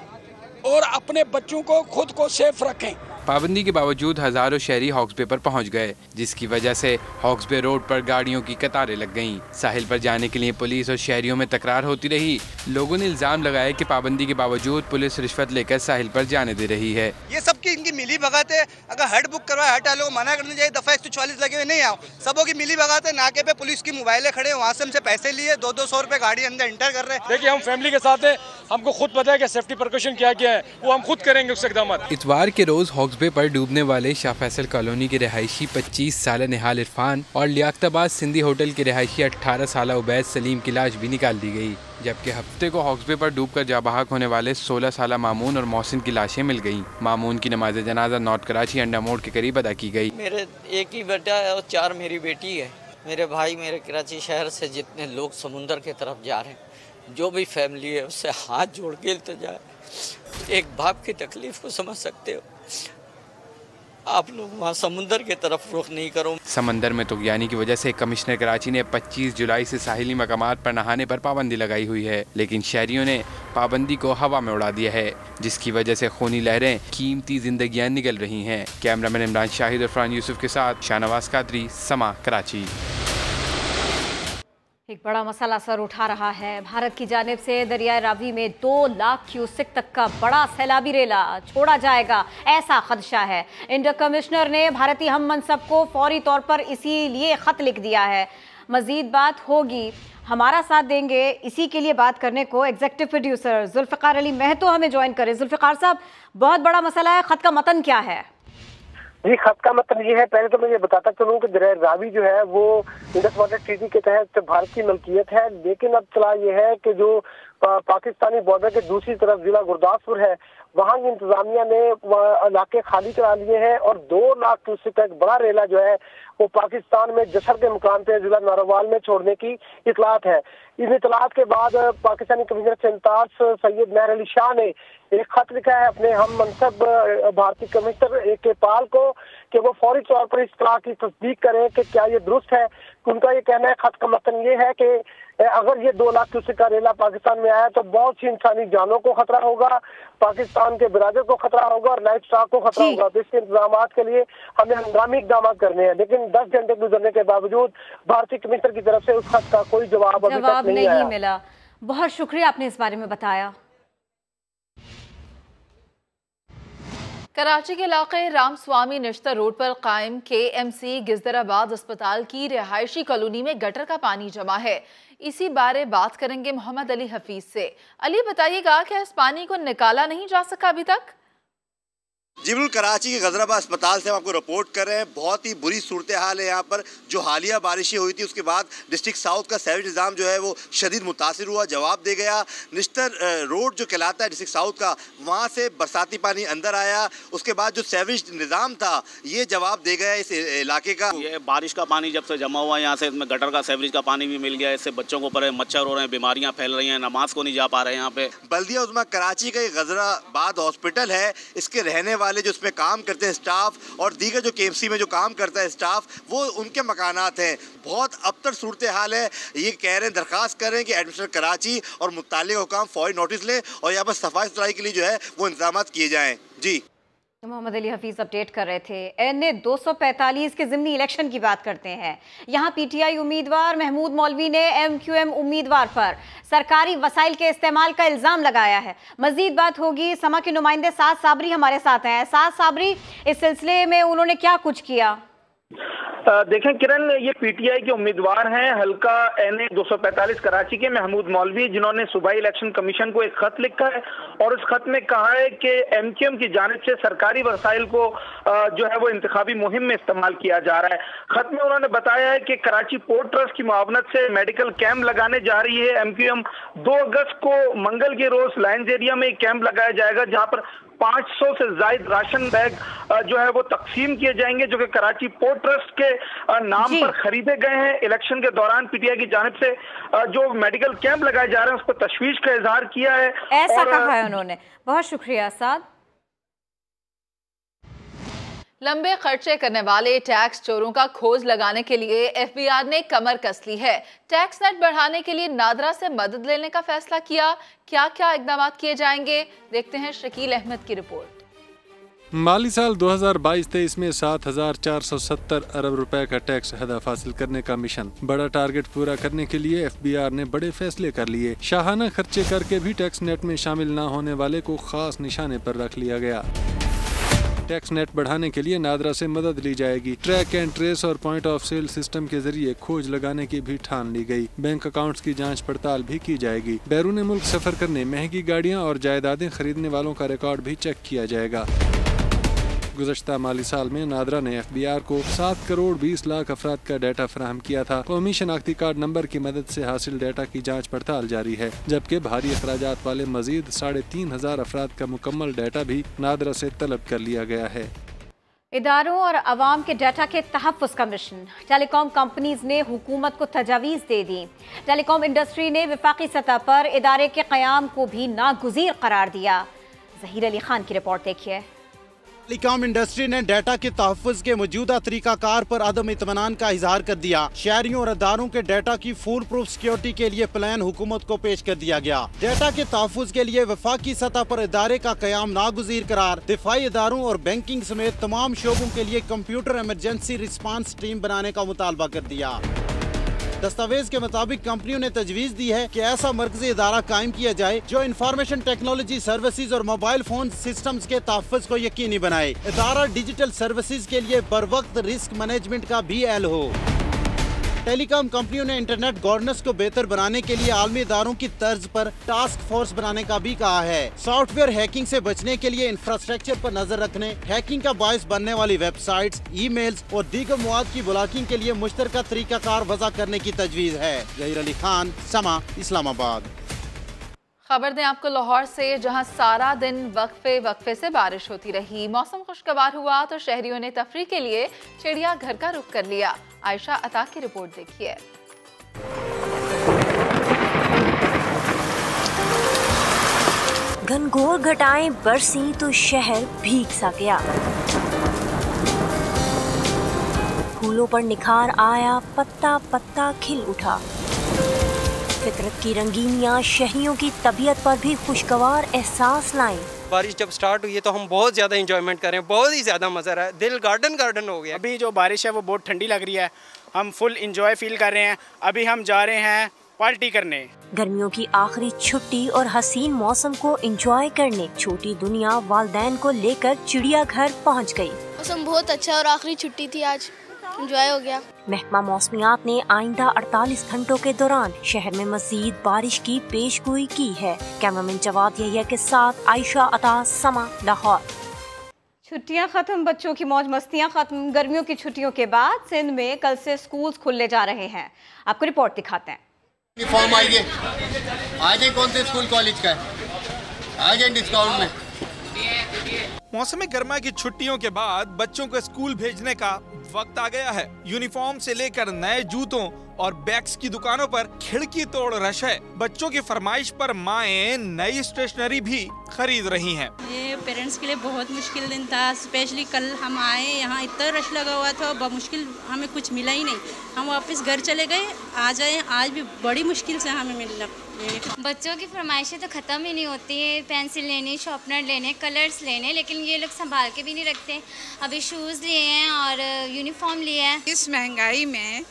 और अपने बच्चों को खुद को सेफ रखें। पाबंदी के बावजूद हजारों शहरी हॉक्स बे पर पहुंच गए, जिसकी वजह से हॉक्स बे रोड पर गाड़ियों की कतारें लग गईं। साहिल पर जाने के लिए पुलिस और शहरियों में तकरार होती रही। लोगों ने इल्जाम लगाया कि पाबंदी के बावजूद पुलिस रिश्वत लेकर साहिल पर जाने दे रही है। ये सबकी इनकी मिली भगत है। अगर हेड बुक करवाए हट वालों को मना करना चाहिए। दफा 144 लगे हुए नहीं आओ, सबों की मिली भगत है। नाके पे पुलिस की मोबाइलें खड़े, वहाँ से हमसे पैसे लिए 200-200 रुपए गाड़ी अंदर इंटर कर रहे हैं। देखिए, हम फैमिली के साथ है, हमको खुद पता है कि सेफ्टी प्रिकॉशन क्या क्या है, वो हम खुद करेंगे उस इकदाम। इतवार के रोज हॉक्स बे पर डूबने वाले शाह फैसल कॉलोनी के रिहायशी 25 साल निहाल इरफान और लियाकताबाद सिंधी होटल के रिहायशी 18 साल उबैद सलीम की लाश भी निकाल दी गई, जबकि हफ्ते को हॉक्स बे पर डूबकर जाबहाक होने वाले 16 साल मामून और मोहसिन की लाशें मिल गईं। मामून की नमाज जनाजा नॉर्थ कराची अंडा मोड़ के करीब अदा की गई। मेरे एक ही बेटा है और 4 मेरी बेटी है। मेरे भाई मेरे कराची शहर से जितने लोग समुंदर की तरफ जा रहे हैं, जो भी फैमिली है उससे हाथ जोड़ के इल्तिजा है। एक बाप की तकलीफ को समझ सकते हो, आप लोग वहाँ समुंदर की तरफ रुख नहीं करो। समंदर में तुगयानी की वजह से कमिश्नर कराची ने 25 जुलाई से साहिली मकामात पर नहाने पर पाबंदी लगाई हुई है, लेकिन शहरियों ने पाबंदी को हवा में उड़ा दिया है, जिसकी वजह से खूनी लहरें कीमती जिंदगियां निकल रही हैं। कैमरामैन इमरान शाहिद और फरहान यूसुफ के साथ शाहनवाज कादरी, समा, कराची। एक बड़ा मसला सर उठा रहा है। भारत की जानिब से दरियाए रावी में 2 लाख क्यूसेक तक का बड़ा सैलाबी रेला छोड़ा जाएगा, ऐसा खदशा है। इंडिया कमिश्नर ने भारतीय हम मनसब को फौरी तौर पर इसीलिए खत लिख दिया है। मजीद बात होगी, हमारा साथ देंगे इसी के लिए बात करने को एग्जीक्यूटिव प्रोड्यूसर जुल्फ़िकार अली महतो हमें ज्वाइन करें। जुल्फ़िकार साहब, बहुत बड़ा मसला है, खत का मतन क्या है? जी, खत का मतलब ये है, पहले तो मैं ये बताता चलूँ कि दरिया रावी जो है वो इंडस वाटर ट्रीटी के तहत भारत की मलकियत है, लेकिन अब चला ये है कि जो पाकिस्तानी बॉर्डर के दूसरी तरफ जिला गुरदासपुर है, वहाँ की इंतजामिया ने इलाके खाली करा लिए हैं और 2 लाख क्यूसेक का एक बड़ा रेला जो है वो पाकिस्तान में जसर के मुकाम पे जिला नारोवाल में छोड़ने की इतलात है। इन इतलात के बाद पाकिस्तानी कमिश्नर इंचार्ज सैयद मेहर अली शाह ने एक खत लिखा है अपने हम मनसब भारतीय कमिश्नर AK पाल को कि वो फौरी तौर पर इस इतला की तस्दीक करें कि क्या ये दुरुस्त है। उनका ये कहना है, खत का मतलब ये है कि अगर ये 2 लाख क्यूसेक का रेला पाकिस्तान में आया तो बहुत सी इंसानी जानों को खतरा होगा, पाकिस्तान के बिरादर को खतरा होगा और लाइफ स्टॉक को खतरा होगा। तो इसके इंतजाम के लिए हमें हंगामी इकदाम करने हैं, लेकिन 10 घंटे गुजरने के बावजूद भारतीय कमिश्नर की तरफ से उस खत का कोई जवाब अभी तक नहीं मिला। बहुत शुक्रिया, आपने इस बारे में बताया। कराची के इलाके रामस्वामी निश्तर रोड पर कायम KMC गिजदराबाद अस्पताल की रिहायशी कॉलोनी में गटर का पानी जमा है। इसी बारे बात करेंगे मोहम्मद अली हफीज से। अली, बताइएगा, क्या इस पानी को निकाला नहीं जा सका अभी तक? जी बिल्कुल, कराची के गजराबाद अस्पताल से हम आपको रिपोर्ट कर रहे हैं। बहुत ही बुरी सूरत हाल है यहाँ पर। जो हालिया बारिशें हुई थी उसके बाद डिस्ट्रिक्ट साउथ का सेवेज निज़ाम जो है वो शदीद मुतासिर हुआ, जवाब दे गया। निश्तर रोड जो कहलाता है डिस्ट्रिक्ट साउथ का, वहाँ से बरसाती पानी अंदर आया। उसके बाद जो सेवेज निज़ाम था ये जवाब दे गया इस इलाके का। ये बारिश का पानी जब से जमा हुआ है यहाँ से, इसमें गटर का सेवरेज का पानी भी मिल गया है। इससे बच्चों को ऊपर मच्छर हो रहे हैं, बीमारियाँ फैल रही हैं, नमाज को नहीं जा पा रहे हैं यहाँ पे। बल्दिया उज़्मा कराची का गजराबाद हॉस्पिटल है, इसके रहने वाले जो इसमें काम करते हैं स्टाफ और दीगर जो KMC में जो काम करता है स्टाफ, वो उनके मकानात हैं। बहुत अबतर सूरत हाल है। ये कह रहे हैं, दरख्वास्त कर रहे हैं कि एडमिनिस्ट्रेटर कराची और मुत्तालिक हुकाम फौरी नोटिस लें और यहाँ पर सफाई सुथराई के लिए जो है वो इंतजाम किए जाएँ। जी मोहम्मद अली हफीज अपडेट कर रहे थे। NA 245 के ज़िमनी इलेक्शन की बात करते हैं। यहाँ PTI उम्मीदवार महमूद मौलवी ने MQM उम्मीदवार पर सरकारी वसाइल के इस्तेमाल का इल्ज़ाम लगाया है। मजीद बात होगी, समा के नुमाइंदे साद साबरी हमारे साथ हैं। साद साबरी, इस सिलसिले में उन्होंने क्या कुछ किया? देखें किरण, ये PTI के उम्मीदवार हैं हल्का NA 245 कराची के महमूद मौलवी, जिन्होंने सूबाई इलेक्शन कमीशन को एक खत लिखा है और उस खत में कहा है कि MQM की जानिब से सरकारी वसाइल को जो है वो इंतखाबी मुहिम में इस्तेमाल किया जा रहा है। खत में उन्होंने बताया है कि कराची पोर्ट ट्रस्ट की मुआवनत से मेडिकल कैंप लगाने जा रही है MQM। 2 अगस्त को मंगल के रोज लाइन्स एरिया में एक कैंप लगाया जाएगा जहां पर 500 से ज्यादा राशन बैग जो है वो तकसीम किए जाएंगे, जो कि कराची पोर्ट ट्रस्ट के नाम पर खरीदे गए हैं। इलेक्शन के दौरान PTI की जानिब से जो मेडिकल कैंप लगाए जा रहे हैं उस पर तशवीश का इजहार किया है, ऐसा कहा है उन्होंने। बहुत शुक्रिया साद। लंबे खर्चे करने वाले टैक्स चोरों का खोज लगाने के लिए FBI ने कमर कस ली है। टैक्स नेट बढ़ाने के लिए नादरा से मदद लेने का फैसला किया। क्या क्या इकदाम किए जाएंगे, देखते हैं शकील अहमद की रिपोर्ट। माली साल 2022-23 में 7,470 अरब रुपए का टैक्स हदफ हासिल करने का मिशन। बड़ा टारगेट पूरा करने के लिए FBI ने बड़े फैसले कर लिए। शाहाना खर्चे करके भी टैक्स नेट में शामिल न होने वाले को खास निशाने पर रख लिया गया। टैक्स नेट बढ़ाने के लिए नादरा से मदद ली जाएगी। ट्रैक एंड ट्रेस और पॉइंट ऑफ सेल सिस्टम के जरिए खोज लगाने की भी ठान ली गई। बैंक अकाउंट्स की जांच पड़ताल भी की जाएगी। बैरून मुल्क सफर करने, महंगी गाड़ियां और जायदादें खरीदने वालों का रिकॉर्ड भी चेक किया जाएगा। गुज़श्ता माली साल में नादरा ने FBI को 7 करोड़ 20 लाख अफराद का डाटा फराहम किया था। कौमी शनाख्ती कार्ड नंबर की मदद से हासिल डाटा की जांच पड़ताल जारी है, जबकि भारी अखराजात वाले मजीद 3,500 अफराद का मुकम्मल डाटा भी नादरा से तलब कर लिया गया है। इदारों और अवाम के डाटा के तहफ़्फ़ुज़ का मिशन। टेलीकॉम कंपनीज ने हुकूमत को तजावीज़ दे दी। टेलीकॉम इंडस्ट्री ने वफाकी सतह पर इदारे के क़याम को भी नागुज़ीर करार दिया। ज़हीर अली खान की रिपोर्ट देखिए। टेलीकॉम इंडस्ट्री ने डाटा के तहफ़्फ़ुज़ के मौजूदा तरीक़ाकार पर अदम इत्मीनान का इजहार कर दिया। शहरियों और अदारों के डाटा की फुल प्रूफ सिक्योरिटी के लिए प्लान हुकूमत को पेश कर दिया गया। डाटा के तहफ़्फ़ुज़ के लिए वफाकी सतह पर इदारे का क़याम नागुज़ीर करार, दिफाई इदारों और बैंकिंग समेत तमाम शोबों के लिए कंप्यूटर इमरजेंसी रिस्पांस टीम बनाने का मुतालबा कर दिया। दस्तावेज के मुताबिक कंपनियों ने तजवीज दी है कि ऐसा मरकजी इदारा कायम किया जाए जो इंफॉर्मेशन टेक्नोलॉजी सर्विसेज और मोबाइल फोन सिस्टम्स के तहफ़्फ़ुज़ को यकीनी बनाए। इदारा डिजिटल सर्विसेज के लिए बरवक्त रिस्क मैनेजमेंट का भी अहल हो। टेलीकॉम कंपनियों ने इंटरनेट गवर्नेंस को बेहतर बनाने के लिए आलमी इदारों की तर्ज पर टास्क फोर्स बनाने का भी कहा है। सॉफ्टवेयर हैकिंग से बचने के लिए इंफ्रास्ट्रक्चर पर नजर रखने, हैकिंग का बायस बनने वाली वेबसाइट्स, ईमेल्स और दीगर मवाद की ब्लॉकिंग के लिए मुश्तरका तरीकाकार वज़ा करने की तजवीज़ है। ज़हीर अली खान, समा, इस्लामाबाद। खबर दें आपको लाहौर से, जहां सारा दिन वक्फे से बारिश होती रही। मौसम खुशगवार हुआ तो शहरियों ने तफरीह के लिए चिड़ियाघर का रुख कर लिया। आयशा अता की रिपोर्ट देखिए। घनघोर घटाएं बरसी तो शहर भीग सा गया। फूलों पर निखार आया, पत्ता पत्ता खिल उठा। फितरत की रंगीनियां शहरियों की तबीयत पर भी खुशगवार एहसास लाएं। बारिश जब स्टार्ट हुई है तो हम बहुत ज़्यादा इंजॉयमेंट कर रहे हैं, बहुत ही ज़्यादा मज़ा आ रहा है, दिल गार्डन हो गया। अभी जो बारिश है वो बहुत ठंडी लग रही है, हम फुल इंजॉय फील कर रहे हैं। अभी हम जा रहे हैं पार्टी करने। गर्मियों की आखिरी छुट्टी और हसीन मौसम को इंजॉय करने छोटी दुनिया वालिदैन को लेकर चिड़ियाघर पहुँच गयी। मौसम बहुत अच्छा और आखिरी छुट्टी थी, आज इंजॉय हो गया। महकमा मौसमियात ने आइंदा 48 घंटों के दौरान शहर में मजीद बारिश की पेशगोई की है। कैमरामैन जवाद यहिया के साथ आयशा अता, समा, लाहौर। छुट्टियां खत्म, बच्चों की मौज मस्तियां खत्म। गर्मियों की छुट्टियों के बाद सिंध में कल से स्कूल्स खुलने जा रहे हैं। आपको रिपोर्ट दिखाते हैं। यूनिफॉर्म आएंगे, आ जाए कौन से स्कूल कॉलेज का आ जाए डिस्काउंट में। मौसम गर्मा की छुट्टियों के बाद बच्चों को स्कूल भेजने का वक्त आ गया है। यूनिफॉर्म से लेकर नए जूतों और बैग्स की दुकानों पर खिड़की तोड़ रश है। बच्चों की फरमाइश पर माएँ नई स्टेशनरी भी खरीद रही हैं। ये पेरेंट्स के लिए बहुत मुश्किल दिन था। स्पेशली कल हम आए, यहाँ इतना रश लगा हुआ था, बहुत मुश्किल, हमें कुछ मिला ही नहीं। हम वापस घर चले गए, आज भी बड़ी मुश्किल से हमें मिला। बच्चों की फरमाइशें तो ख़त्म ही नहीं होती है। पेंसिल लेने, शार्पनर लेने, कलर्स लेने, लेकिन ये लोग संभाल के भी नहीं रखते। अभी शूज़ लिए हैं और यूनिफॉर्म लिया है। इस महंगाई में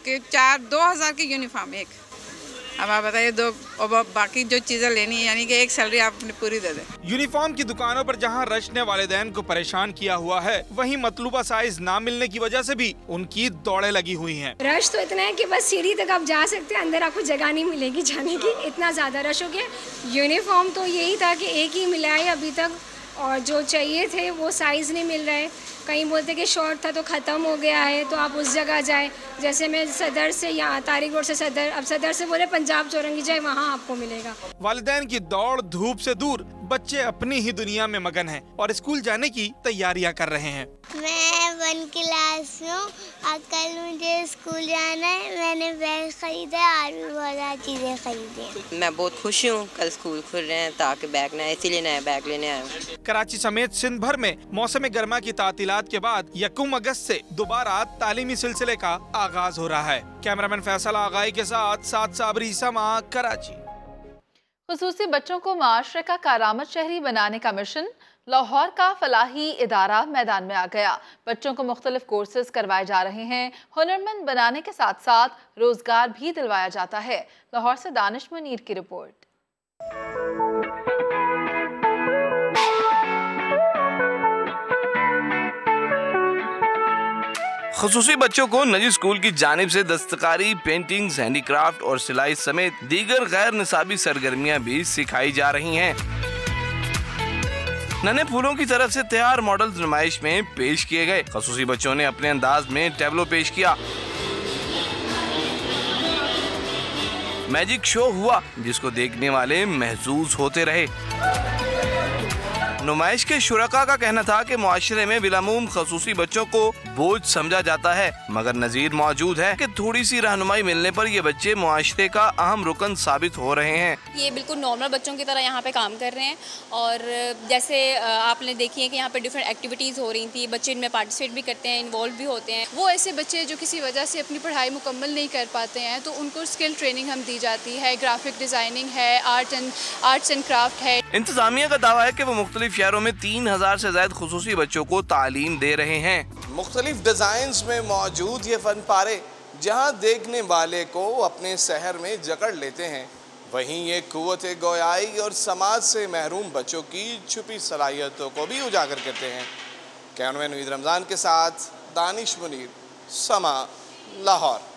कि 2,000 की यूनिफॉर्म एक, अब आप बताइए दो, और बाकी जो चीज़ें लेनी है यानी कि एक सैलरी आप अपनी पूरी दे दें। यूनिफॉर्म की दुकानों पर जहां रश ने वालिदैन को परेशान किया हुआ है, वहीं मतलूबा साइज ना मिलने की वजह से भी उनकी दौड़ें लगी हुई हैं। रश तो इतना है कि बस सीढ़ी तक आप जा सकते हैं, अंदर आपको जगह नहीं मिलेगी जाने की, इतना ज़्यादा रश हो गया। यूनिफॉर्म तो यही था कि एक ही मिला है अभी तक, और जो चाहिए थे वो साइज़ नहीं मिल रहा है। कहीं बोलते कि शॉर्ट था तो ख़त्म हो गया है, तो आप उस जगह जाए। जैसे मैं सदर से यहाँ तारिक रोड से सदर, अब सदर से बोले पंजाब चौरंगी जाए, वहाँ आपको मिलेगा। वालिदैन की दौड़ धूप से दूर, बच्चे अपनी ही दुनिया में मगन हैं और स्कूल जाने की तैयारियां कर रहे हैं। मैं 1 क्लास में हूँ और कल मुझे स्कूल जाना है। मैंने बैग खरीदा और भी बहुत सारी चीज़ें खरीदी। मैं बहुत खुश हूँ, कल स्कूल खुल रहे हैं ताकि बैग नए, इसीलिए नया बैग लेने आया हूँ। कराची समेत सिंध भर में मौसम गर्मा की तातीलात के बाद 1 अगस्त से दोबारा तालीमी सिलसिले का आगाज हो रहा है। कैमरामैन फैसल आगाई के साथ साबरी समा, कराची। खुसूसी बच्चों को माशरे का कारामद शहरी बनाने का मिशन, लाहौर का फलाही इदारा मैदान में आ गया। बच्चों को मुख्तलिफ कोर्सेज करवाए जा रहे हैं। हुनरमंद बनाने के साथ साथ रोजगार भी दिलवाया जाता है। लाहौर से दानिश मुनीर की रिपोर्ट। खुसूसी बच्चों को निजी स्कूल की जानिब से दस्तकारी, पेंटिंग्स, हैंडीक्राफ्ट और सिलाई समेत दीगर गैर निसाबी सरगर्मियां भी सिखाई जा रही हैं। नन्हे फूलों की तरफ से तैयार मॉडल नुमाइश में पेश किए गए। खुसूसी बच्चों ने अपने अंदाज में टैब्लो पेश किया। मैजिक शो हुआ जिसको देखने वाले महसूस होते रहे। नुमाइश के शुरका का कहना था कि मुआशरे में बिलामूम खसूसी बच्चों को बोझ समझा जाता है, मगर नज़ीर मौजूद है कि थोड़ी सी रहनुमाई मिलने पर ये बच्चे मुआशरे का अहम रुकन साबित हो रहे हैं। ये बिल्कुल नॉर्मल बच्चों की तरह यहाँ पे काम कर रहे हैं और जैसे आपने देखी है कि यहाँ पे डिफरेंट एक्टिविटीज़ हो रही थी, बच्चे इनमें पार्टिसिपेट भी करते हैं, इन्वॉल्व भी होते हैं। वो ऐसे बच्चे जो किसी वजह से अपनी पढ़ाई मुकम्मल नहीं कर पाते हैं तो उनको स्किल ट्रेनिंग हम दी जाती है। ग्राफिक डिज़ाइनिंग है, आर्ट्स एंड क्राफ्ट है। इंतजामिया का दावा है कि वो मुख्तलिफ शहरों में 3000 से ज्यादा खुसूसी बच्चों को तालीम दे रहे हैं। मुख्तलिफ डिजाइन्स में मौजूद ये फन पारे जहाँ देखने वाले को अपने शहर में जकड़ लेते हैं, वहीं ये कुव्वत गोयाई और समाज से महरूम बच्चों की छुपी सलाहियतों को भी उजागर करते हैं। कैमरामैन नवीद रमजान के साथ दानिश मुनीर, समा, लाहौर।